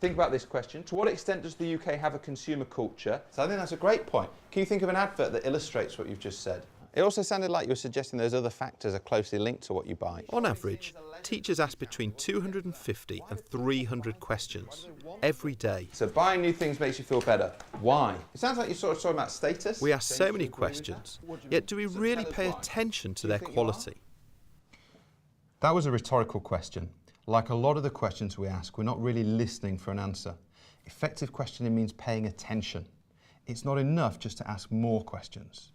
Think about this question. To what extent does the UK have a consumer culture? So I think that's a great point. Can you think of an advert that illustrates what you've just said? It also sounded like you were suggesting those other factors are closely linked to what you buy. On average, teachers ask between 250 and 300 questions every day. So buying new things makes you feel better. Why? It sounds like you're sort of talking about status. We ask so many questions, yet do we really pay attention to their quality? That was a rhetorical question. Like a lot of the questions we ask, we're not really listening for an answer. Effective questioning means paying attention. It's not enough just to ask more questions.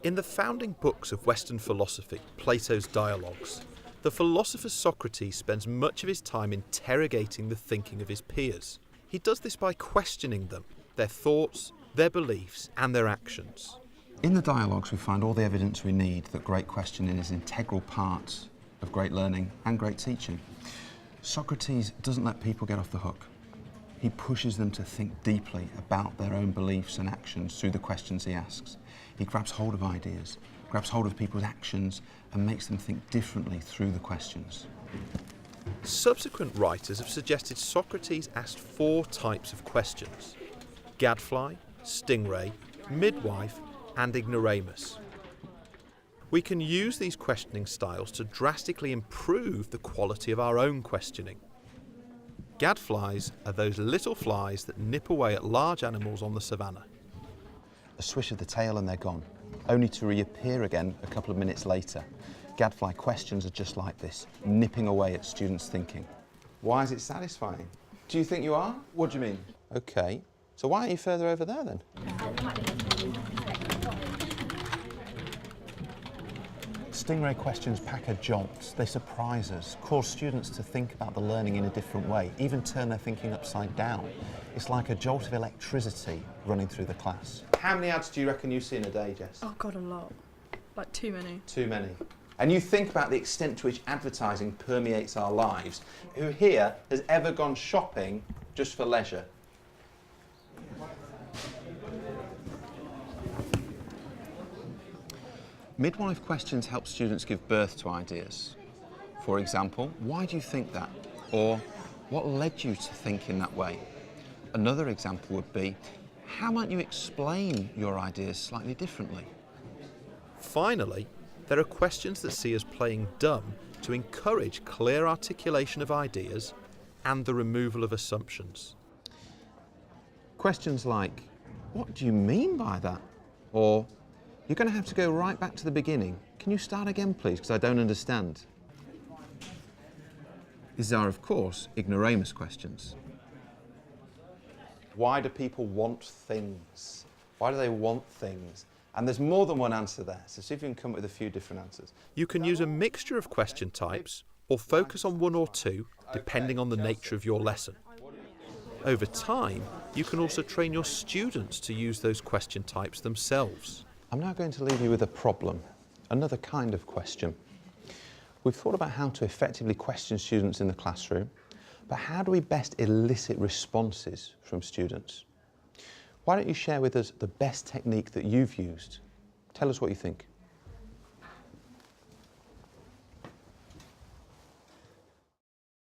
In the founding books of Western philosophy, Plato's Dialogues, the philosopher Socrates spends much of his time interrogating the thinking of his peers. He does this by questioning them, their thoughts, their beliefs, and their actions. In the dialogues, we find all the evidence we need that great questioning is an integral part of great learning and great teaching. Socrates doesn't let people get off the hook. He pushes them to think deeply about their own beliefs and actions through the questions he asks. He grabs hold of ideas, grabs hold of people's actions, and makes them think differently through the questions. Subsequent writers have suggested Socrates asked 4 types of questions: gadfly, stingray, midwife, and ignoramus. We can use these questioning styles to drastically improve the quality of our own questioning. Gadflies are those little flies that nip away at large animals on the savannah. A swish of the tail and they're gone, only to reappear again a couple of minutes later. Gadfly questions are just like this, nipping away at students' thinking. Why is it satisfying? Do you think you are? What do you mean? Okay, so why aren't you further over there then? Stingray questions pack a jolt. They surprise us, cause students to think about the learning in a different way, even turn their thinking upside down. It's like a jolt of electricity running through the class. How many ads do you reckon you see in a day, Jess? Oh God, a lot. Like too many. Too many. And you think about the extent to which advertising permeates our lives. Who here has ever gone shopping just for leisure? Midwife questions help students give birth to ideas. For example, why do you think that? Or what led you to think in that way? Another example would be, how might you explain your ideas slightly differently? Finally, there are questions that see us playing dumb to encourage clear articulation of ideas and the removal of assumptions. Questions like, what do you mean by that? Or, you're going to have to go right back to the beginning. Can you start again, please, because I don't understand? These are, of course, ignoramus questions. Why do people want things? Why do they want things? And there's more than one answer there, so see if you can come up with a few different answers. You can use a mixture of question types or focus on 1 or 2, depending on the nature of your lesson. Over time, you can also train your students to use those question types themselves. I'm now going to leave you with a problem, another kind of question. We've thought about how to effectively question students in the classroom, but how do we best elicit responses from students? Why don't you share with us the best technique that you've used? Tell us what you think.